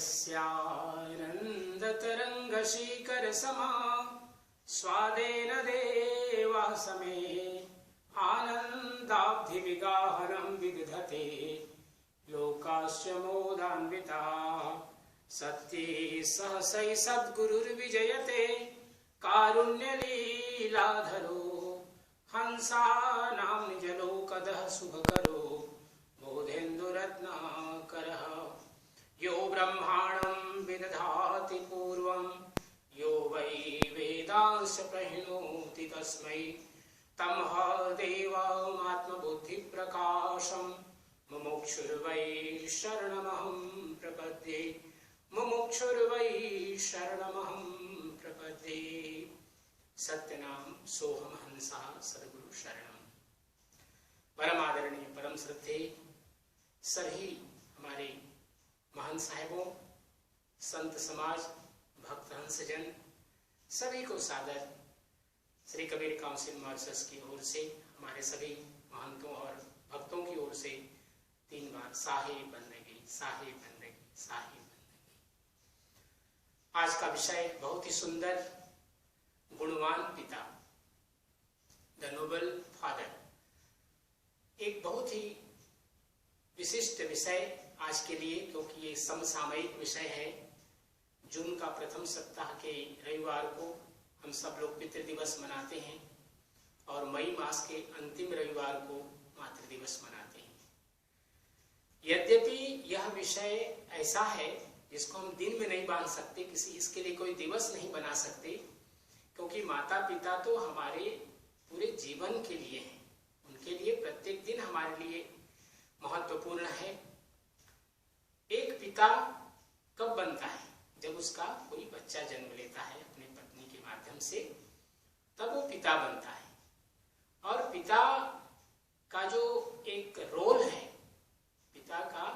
यस्यानन्दतरङ्गशीकरसमा स्वादेन देवा समे आनन्दाब्धिविगाहनं विदधते लोकाश्च मोदान्विता सत्ये सहसै सद्गुरुर्विजयते कारुण्यलीलाधरो हंसानां निजलोकदः शुभकरो बोधेन्दुरत्नाकरः यो ब्रह्माणं विदधाति पूर्वं यो वै वेदांश प्रहिणोति तस्मै तमः देवमात्मबुद्धिप्रकाशं मुमुक्षुर्वै शरणमहं प्रपद्ये मुमुक्षुर्वै शरणमहं प्रपद्ये। सत्यनाम सोहम हंसा सद्गुरु शरणम। परम आदरणीय परम श्रद्धे सभी हमारे महान साहिबों, संत समाज, भक्त हंसजन सभी को सादर श्री कबीर काउंसिल मॉरिशस की ओर से, हमारे सभी महंतों और भक्तों की ओर से 3 बार साहिब बंदगी, साहिब बंदगी, साहिब बंदगी। आज का विषय बहुत ही सुंदर, गुणवान पिता, द नोबल फादर। एक बहुत ही विशिष्ट विषय आज के लिए, क्योंकि ये समसामयिक विषय है। जून का प्रथम सप्ताह के रविवार को हम सब लोग पितृ दिवस मनाते हैं और मई मास के अंतिम रविवार को मातृ दिवस मनाते हैं। यद्यपि यह विषय ऐसा है जिसको हम दिन में नहीं बांध सकते, इसके लिए कोई दिवस नहीं बना सकते, क्योंकि माता पिता तो हमारे पूरे जीवन के लिए हैं। उनके लिए प्रत्येक दिन हमारे लिए महत्वपूर्ण है। एक पिता कब बनता है? जब उसका कोई बच्चा जन्म लेता है अपने पत्नी के माध्यम से, तब वो पिता बनता है। और पिता का जो एक रोल है, पिता का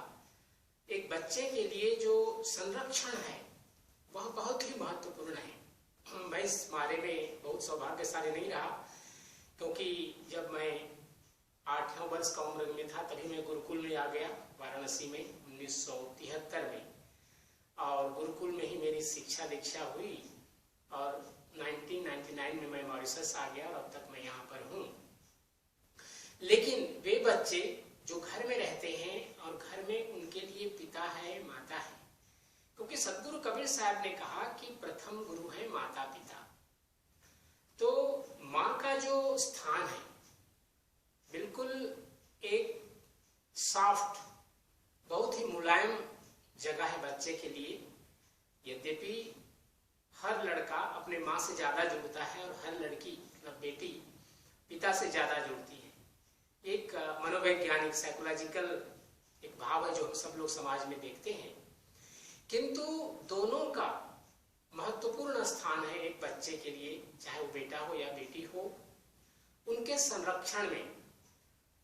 एक बच्चे के लिए जो संरक्षण है, वह बहुत ही महत्वपूर्ण है। मैं इस बारे में बहुत सौभाग्यशाली नहीं रहा, क्योंकि जब मैं 8-9 वर्ष का उम्र में था तभी मैं गुरुकुल में आ गया, वाराणसी में 1973 में। और गुरुकुल में ही मेरी शिक्षा दीक्षा हुई और 1999 में मैं मॉरिशस आ गया और अब तक मैं यहाँ पर हूँ। लेकिन वे बच्चे जो घर में रहते हैं और घर में उनके लिए पिता है, माता है, क्योंकि सद्गुरु कबीर साहब ने कहा कि प्रथम गुरु है माता पिता। तो माँ का जो स्थान है बिल्कुल एक सॉफ्ट, बहुत ही मुलायम जगह है बच्चे के लिए। यद्यपि हर लड़का अपने माँ से ज्यादा जुड़ता है और हर लड़की मतलब बेटी पिता से ज्यादा जुड़ती है। एक मनोवैज्ञानिक साइकोलॉजिकल एक भाव है जो हम सब लोग समाज में देखते हैं। किंतु दोनों का महत्वपूर्ण स्थान है एक बच्चे के लिए, चाहे वो बेटा हो या बेटी हो। उनके संरक्षण में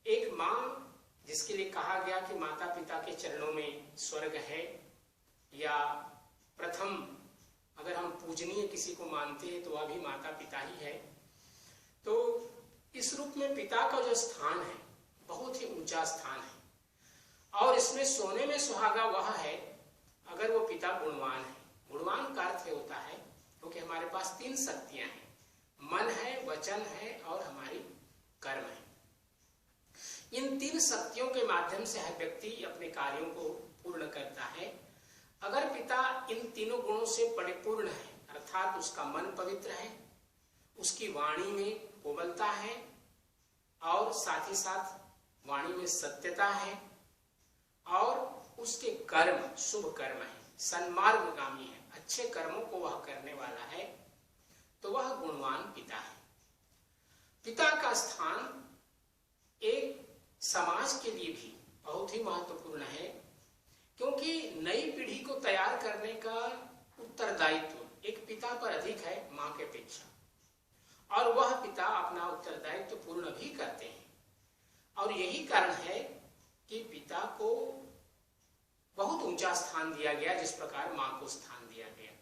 एक माँ, जिसके लिए कहा गया कि माता पिता के चरणों में स्वर्ग है, या प्रथम अगर हम पूजनीय किसी को मानते हैं तो वह भी माता पिता ही है। तो इस रूप में पिता का जो स्थान है बहुत ही ऊंचा स्थान है। और इसमें सोने में सुहागा वह है अगर वो पिता गुणवान है। गुणवान का अर्थ होता है, क्योंकि हमारे पास 3 शक्तियां हैं, मन है, वचन है और हमारी कर्म है। इन 3 शक्तियों के माध्यम से हर व्यक्ति अपने कार्यों को पूर्ण करता है। अगर पिता इन तीनों गुणों से परिपूर्ण है, अर्थात उसका मन पवित्र है, उसकी वाणी में कोमलता है और साथ ही साथ वाणी में सत्यता है, और उसके कर्म शुभ कर्म है, सन्मार्गगामी है, अच्छे कर्मों को वह करने वाला है, तो वह गुणवान पिता है। पिता का स्थान एक समाज के लिए भी बहुत ही महत्वपूर्ण है, क्योंकि नई पीढ़ी को तैयार करने का उत्तरदायित्व एक पिता पर अधिक है मां के अपेक्षा, और वह पिता अपना उत्तरदायित्व पूर्ण भी करते हैं। और यही कारण है कि पिता को बहुत ऊंचा स्थान दिया गया, जिस प्रकार मां को स्थान दिया गया।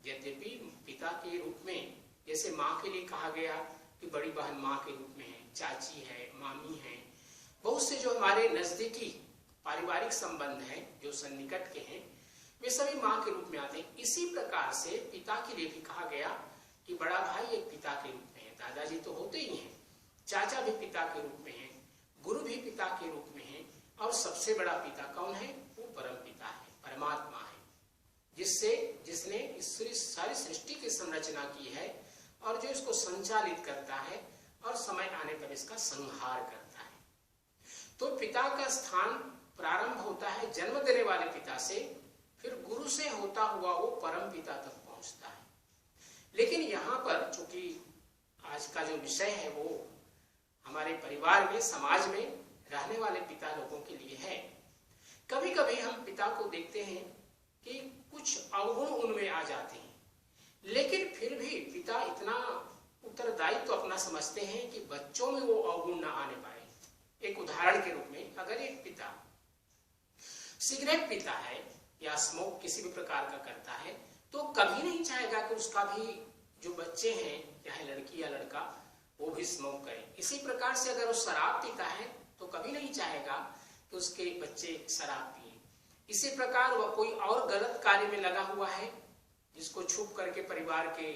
यद्यपि पिता के रूप में जैसे मां के लिए कहा गया कि बड़ी बहन मां के रूप में है, चाची है, मामी है, बहुत से जो हमारे नजदीकी पारिवारिक संबंध हैं जो सन्निकट के हैं, वे सभी माँ के रूप में आते हैं। इसी प्रकार से पिता के लिए भी कहा गया कि बड़ा भाई एक पिता के रूप में है। दादाजी तो होते ही हैं, चाचा भी पिता के रूप में है, गुरु भी पिता के रूप में है, और सबसे बड़ा पिता कौन है? वो परम पिता है, परमात्मा है, जिसने इस सारी सृष्टि की संरचना की है और जो इसको संचालित करता है और समय आने पर इसका संहार करता है। तो पिता का स्थान प्रारंभ होता है जन्म देने वाले पिता से, फिर गुरु से होता हुआ वो परम पिता तक पहुंचता है। लेकिन यहाँ पर चूंकि आज का जो विषय है वो हमारे परिवार में, समाज में रहने वाले पिता लोगों के लिए है, कभी कभी हम पिता को देखते हैं कि कुछ अवगुण उनमें आ जाते हैं, लेकिन फिर भी पिता इतना उत्तरदायित्व तो अपना समझते हैं कि बच्चों में वो अवगुण ना आने पाए। एक उदाहरण के रूप में, अगर एक पिता सिगरेट पीता है या स्मोक किसी भी प्रकार का करता है, तो कभी नहीं चाहेगा कि उसका भी जो बच्चे हैं, चाहे लड़की या लड़का, वो भी स्मोक करे। इसी प्रकार से अगर वो शराब पीता है तो कभी नहीं चाहेगा कि उसके बच्चे शराब पिए। इसी प्रकार वह कोई और गलत कार्य में लगा हुआ है जिसको छुप करके परिवार के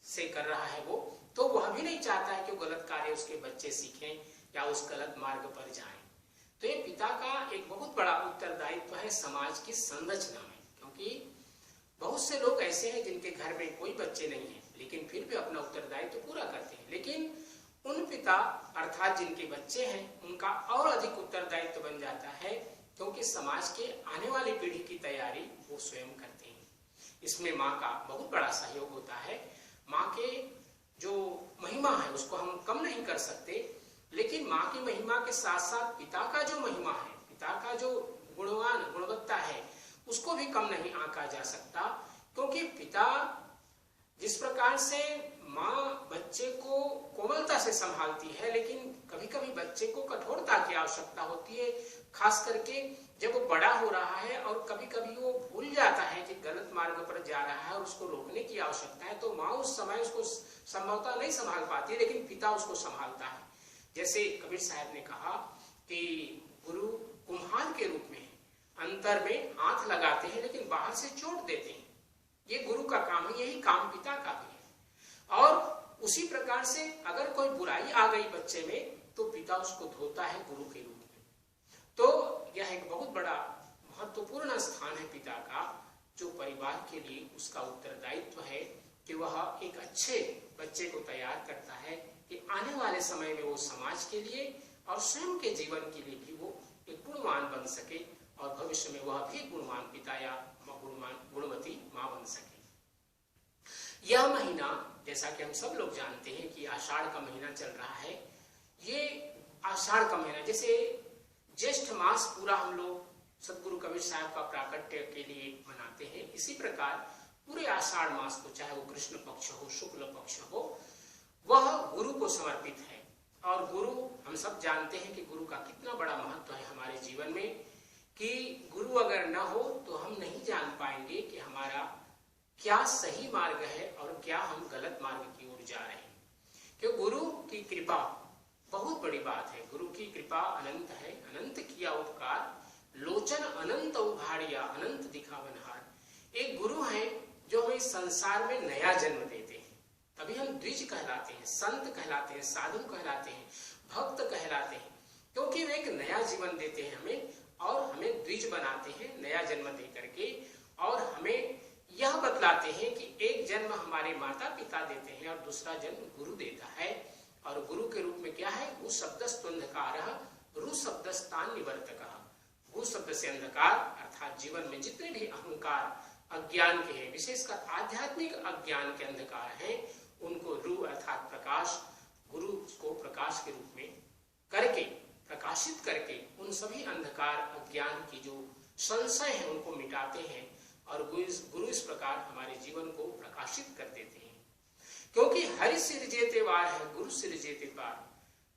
से कर रहा है वो, तो वह भी नहीं चाहता है कि वो गलत कार्य उसके बच्चे सीखें या उस गलत मार्ग पर जाएं। तो ये पिता का एक बहुत बड़ा उत्तरदायित्व है समाज की संरचना में, क्योंकि बहुत से लोग ऐसे हैं जिनके घर में कोई बच्चे नहीं है, लेकिन फिर भी अपना उत्तरदायित्व पूरा करते हैं। लेकिन उन पिता अर्थात जिनके बच्चे हैं, उनका और अधिक उत्तरदायित्व बन जाता है, क्योंकि समाज के आने वाली पीढ़ी की तैयारी वो स्वयं करते हैं। इसमें माँ का बहुत बड़ा सहयोग होता है। माँ के जो महिमा है उसको हम कम नहीं कर सकते, लेकिन माँ की महिमा के साथ साथ पिता का जो महिमा है, पिता का जो गुणवत्ता है, उसको भी कम नहीं आंका जा सकता। क्योंकि पिता जिस प्रकार से माँ बच्चे को कोमलता से संभालती है, लेकिन कभी कभी बच्चे को कठोरता की आवश्यकता होती है, खास करके जब वो बड़ा हो रहा है और कभी कभी वो भूल जाता है कि गलत मार्ग पर जा रहा है और उसको रोकने की आवश्यकता है, तो माँ उस समय उसको संभवतः नहीं संभाल पाती, लेकिन पिता उसको संभालता है। जैसे कबीर साहब ने कहा कि गुरु कुम्हार के रूप में अंतर में हाथ लगाते हैं लेकिन बाहर से चोट देते हैं। ये गुरु का काम है, यही काम पिता का भी है। और उसी प्रकार से अगर कोई बुराई आ गई बच्चे में तो पिता उसको धोता है गुरु के रूप में। तो यह एक बहुत बड़ा महत्वपूर्ण स्थान है पिता का, जो परिवार के लिए उसका उत्तरदायित्व है कि वह एक अच्छे बच्चे को तैयार करता है कि आने वाले समय में वो समाज के लिए और स्वयं के जीवन के लिए भी वो एक गुणवान बन सके और भविष्य में वह भी गुणवान पिता या गुणवती माँ बन सके। यह महीना, जैसा कि हम सब लोग जानते हैं कि आषाढ़ का महीना चल रहा है, ये आषाढ़ का महीना, जैसे ज्येष्ठ मास पूरा हम लोग सदगुरु कबीर साहब का प्राकट्य के लिए मनाते हैं, इसी प्रकार पूरे आषाढ़ मास को, चाहे वो कृष्ण पक्ष हो, शुक्ल पक्ष हो, वह गुरु को समर्पित है। और गुरु, हम सब जानते हैं कि गुरु का कितना बड़ा महत्व है हमारे जीवन में, कि गुरु अगर न हो तो हम नहीं जान पाएंगे कि हमारा क्या सही मार्ग है और क्या हम गलत मार्ग की ओर जा रहे हैं। क्यों? गुरु की कृपा बहुत बड़ी बात है। गुरु की कृपा अनंत है, अनंत किया उपकार, लोचन अनंत उघाड़िया, अनंत दिखावनहार। एक गुरु है जो हमें संसार में नया जन्म देते हैं, तभी हम द्विज कहलाते हैं, संत कहलाते हैं, साधु कहलाते हैं, भक्त कहलाते हैं, क्योंकि वे एक नया जीवन देते हैं हमें और हमें द्विज बनाते हैं नया जन्म दे करके, और हमें यह बतलाते हैं कि एक जन्म हमारे माता पिता देते हैं और दूसरा जन्म गुरु देता है। और गुरु के रूप में क्या है? गु शब्दस्तुंधकारः, रु शब्दस्तान निवर्तकः। गु शब्द से अंधकार, अर्थात जीवन में जितने भी अहंकार अज्ञान के हैं, विशेषकर आध्यात्मिक अज्ञान के अंधकार हैं, उनको रु अर्थात प्रकाश, गुरु को प्रकाश के रूप में करके, प्रकाशित करके उन सभी अंधकार अज्ञान की जो संशय है उनको मिटाते हैं और गुरु इस प्रकार हमारे जीवन को प्रकाशित कर देते हैं। क्योंकि हरि सिर जेते वार है, गुरु सिर जेते पार।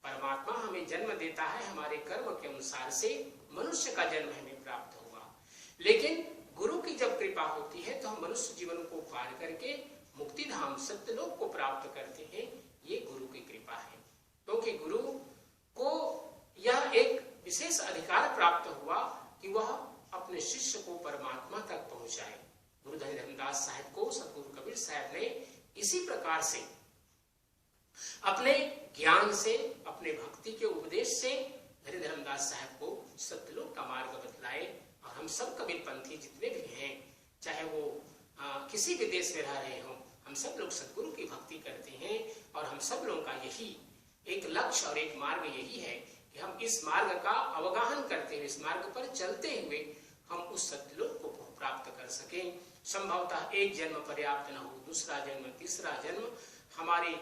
परमात्मा हमें जन्म देता है हमारे कर्म के अनुसार से, मनुष्य का जन्म हमें प्राप्त होगा, लेकिन गुरु की जब कृपा होती है तो हम मनुष्य जीवन को पार करके मुक्ति धाम सत्यलोक को प्राप्त करते हैं। ये गुरु की कृपा है, क्योंकि गुरु को यह एक विशेष अधिकार प्राप्त हुआ कि वह अपने शिष्य को परमात्मा तक साहब ने इसी प्रकार से अपने ज्ञान से, अपने भक्ति के उपदेश से हरि धर्मदास साहब को सत्यलोक का मार्ग बतलाए। और हम सब कबीर पंथी जितने भी हैं, चाहे वो किसी भी देश में रह रहे हों, हम सब लोग सदगुरु की भक्ति करते हैं। और हम सब लोगों का यही एक लक्ष्य और एक मार्ग यही है कि हम इस मार्ग का अवगाहन करते हुए, इस मार्ग पर चलते हुए हम उस सत्यलोक को प्राप्त कर सकें। संभवतः एक जन्म पर्याप्त न हो, दूसरा जन्म, तीसरा जन्म, हमारे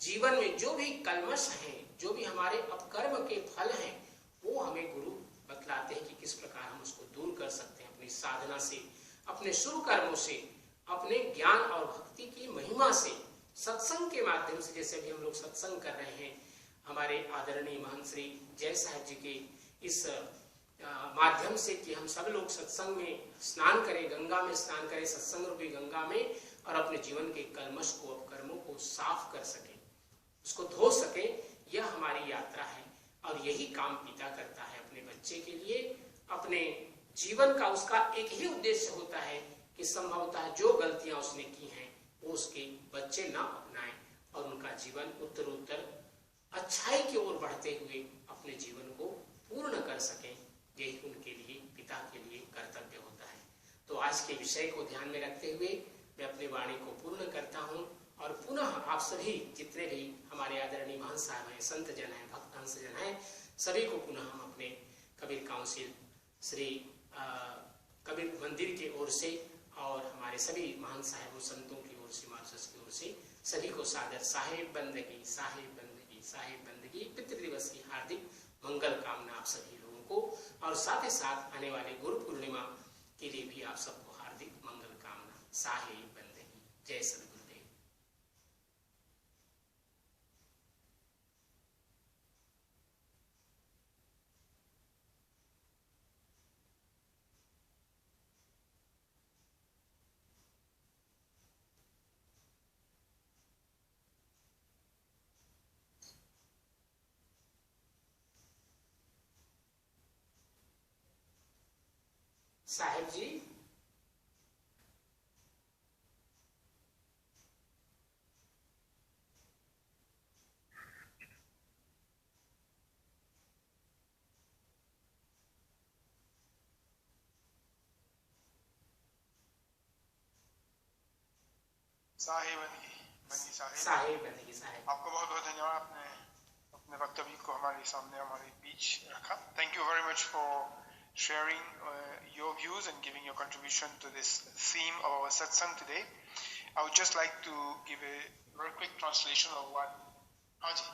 जीवन में जो भी कलमश हैं, जो भी हमारे अपकर्म के फल हैं, वो हमें गुरु बतलाते हैं कि किस प्रकार हम उसको दूर कर सकते हैं अपनी साधना से, अपने शुभ कर्मों से, अपने ज्ञान और भक्ति की महिमा से, सत्संग के माध्यम से। जैसे भी हम लोग सत्संग कर रहे हैं, हमारे आदरणीय महंत श्री जय साहब जी के इस माध्यम से कि हम सब लोग सत्संग में स्नान करें, गंगा में स्नान करें, सत्संग रूपी गंगा में, और अपने जीवन के कलमश को, अपकर्मों को साफ कर सकें, उसको धो सकें। यह हमारी यात्रा है। और यही काम पिता करता है अपने बच्चे के लिए। अपने जीवन का उसका एक ही उद्देश्य होता है कि संभवतः जो गलतियां उसने की हैं वो उसके बच्चे ना अपनाएं और उनका जीवन उत्तरोत्तर अच्छाई की ओर बढ़ते हुए अपने जीवन को पूर्ण कर सकें। यही उनके लिए, पिता के लिए कर्तव्य होता है। तो आज के विषय को ध्यान में रखते हुए मैं अपनी वाणी को पूर्ण करता हूँ। और पुनः आप सभी जितने भी हमारे आदरणीय महंत साहब हैं, संत जन हैं, भक्त हंस जन हैं, सभी को पुनः हम अपने कबीर काउंसिल श्री कबीर मंदिर की ओर से और हमारे सभी महंत साहबों, संतों की ओर से, मार्शस की ओर से सभी को सादर साहेब बंदगी, साहेब बंदगी, साहेब बंदगी पितृदिवस की हार्दिक मंगल कामना आप सभी लोगों को। और साथ ही साथ आने वाले गुरु पूर्णिमा के लिए भी आप सबको हार्दिक मंगल कामना। साहेब बंदगी। जय सद्गुरुदेव। साहेब जी, साहेब बंदगी साहेब बंदगी साहेब, आपको बहुत बहुत धन्यवाद। आपने अपने वक्तव्य को हमारे सामने, हमारे बीच रखा। Thank you very much for sharing your views and giving your contribution to this theme of our satsang today. I would just like to give a very quick translation of what. हाँ जी,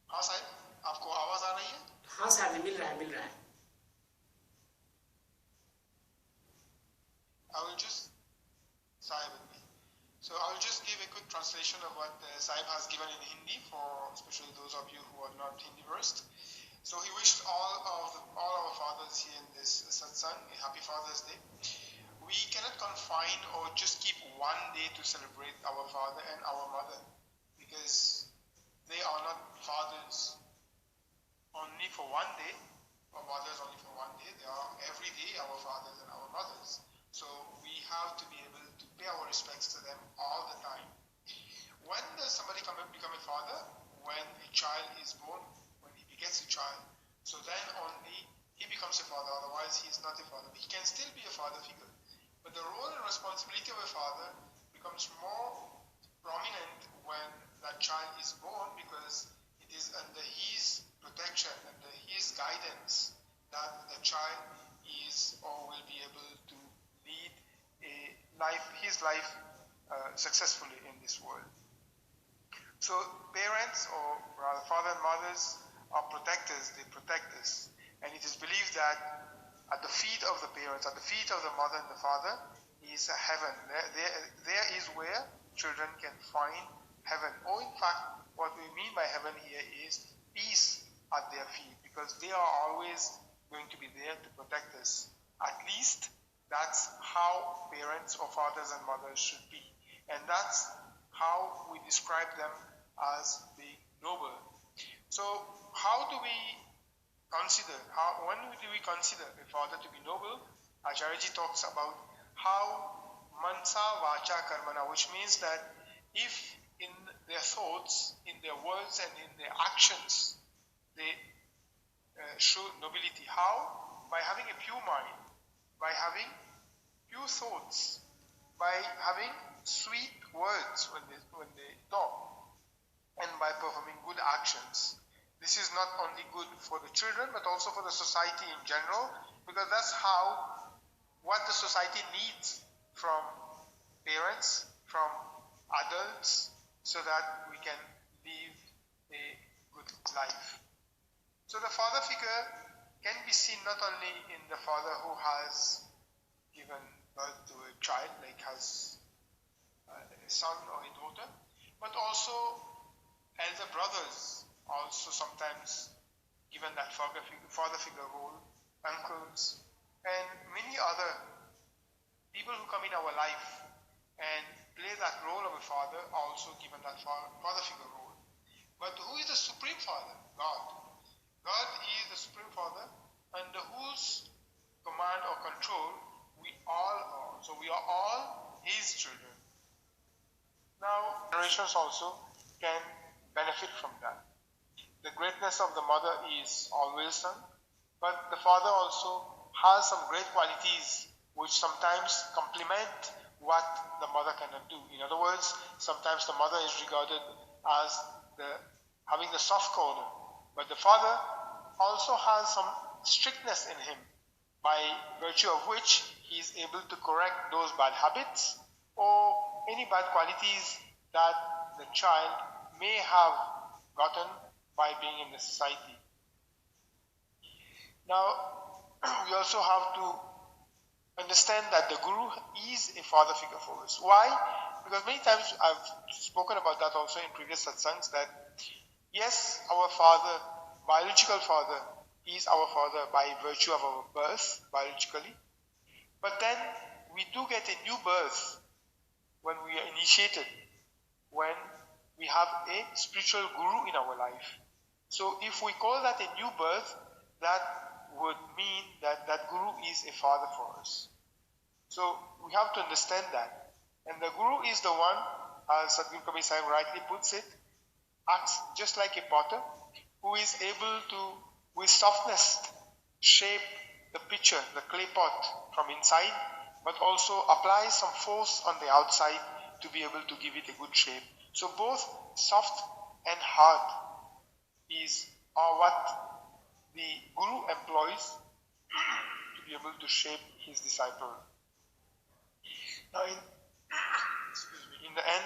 हाँ साहब, आपको आवाज आ रही है? हाँ साहब, मिल रहा है, मिल रहा है। I will just Sahib with me. So I will just give a quick translation of what Sahib has given in Hindi for especially those of you who are not Hindi versed. So he wished all our fathers here in this satsang a happy Father's Day. We cannot confine or just keep one day to celebrate our father and our mother because they are not fathers only for one day or mothers only for one day. They are every day our fathers and our mothers. So we have to be able to pay our respects to them all the time. When does somebody become a father? When a child is born, when he begets a child. So then only he becomes a father, otherwise he is not a father. He can still be a father figure. But the role and responsibility of a father becomes more prominent when that child is born because it is under his protection, under his guidance that the child is or will be able to lead his life successfully in this world. So parents, or rather father and mothers, are protectors. They protect us. And it is believed that at the feet of the parents, at the feet of the mother and the father, is a heaven. There is where children can find heaven. Or in fact, what we mean by heaven here is peace at their feet, because they are always going to be there to protect us. At least that's how parents or fathers and mothers should be. And that's how we describe them as being noble. So how do we consider, when do we consider a father to be noble? Acharya ji talks about how mansa vacha karmana, which means that if in their thoughts, in their words and in their actions, they show nobility. How? By having a pure mind, by having pure thoughts, by having sweet words when they talk, and by performing good actions. This is not only good for the children, but also for the society in general, because that's what the society needs from parents, from adults, so that we can live a good life. So the father figure can be seen not only in the father who has given birth to a child, like has a son or a daughter, but also elder brothers also sometimes given that father figure role, uncles, and many other people who come in our life and play that role of a father are also given that father figure role. But who is the supreme father? God. God is the supreme father under whose command or control we all are. So we are all his children. Now, generations also can benefit from that. The greatness of the mother is always done, but the father also has some great qualities which sometimes complement what the mother cannot do. In other words, sometimes the mother is regarded as having the soft corner, but the father also has some strictness in him, by virtue of which he is able to correct those bad habits or any bad qualities that the child may have gotten by being in the society. Now, we also have to understand that the Guru is a father figure for us. Why? Because many times I've spoken about that also in previous satsangs, that yes, our father, biological father, is our father by virtue of our birth, biologically. But then we do get a new birth when we are initiated, when we have a spiritual guru in our life. So if we call that a new birth, that would mean that that guru is a father for us. So we have to understand that. And the guru is the one, as Sadhguru Kabir Sahib rightly puts it, acts just like a potter who is able to, with softness, shape the pitcher, the clay pot from inside, but also apply some force on the outside to be able to give it a good shape. So both soft and hard are what the Guru employs to be able to shape his disciple. Now in the end,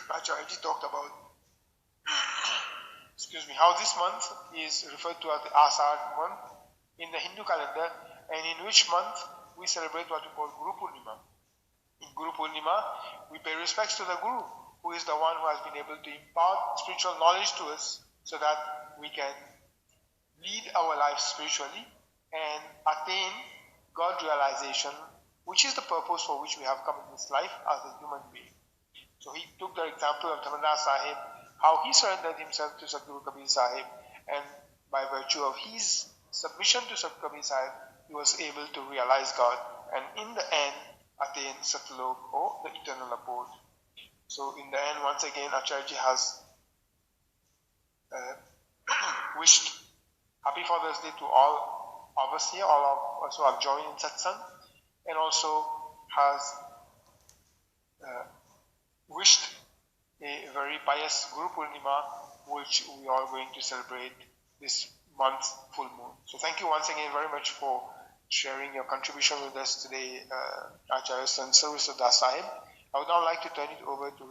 Acharya talked about how this month is referred to as the Asad month in the Hindu calendar, and in which month we celebrate what we call Guru Purnima. In Guru Purnima, we pay respects to the Guru, who is the one who has been able to impart spiritual knowledge to us so that we can lead our lives spiritually and attain God realization, which is the purpose for which we have come in this life as a human being. So he took the example of Dhammadas Sahib, how he surrendered himself to Sadhguru Kabir Sahib, and by virtue of his submission to Sadhguru Kabir Sahib, he was able to realize God and in the end attain Satlok, or the eternal abode. So in the end, once again, Acharya has wished Happy Father's Day to all of us here, all of us who have joined in satsang, and also has wished a very pious Guru Purnima, which we are going to celebrate this month, full moon. So thank you once again very much for sharing your contribution with us today, Acharya and Sarvaswata Sahib. I would now like to turn it over to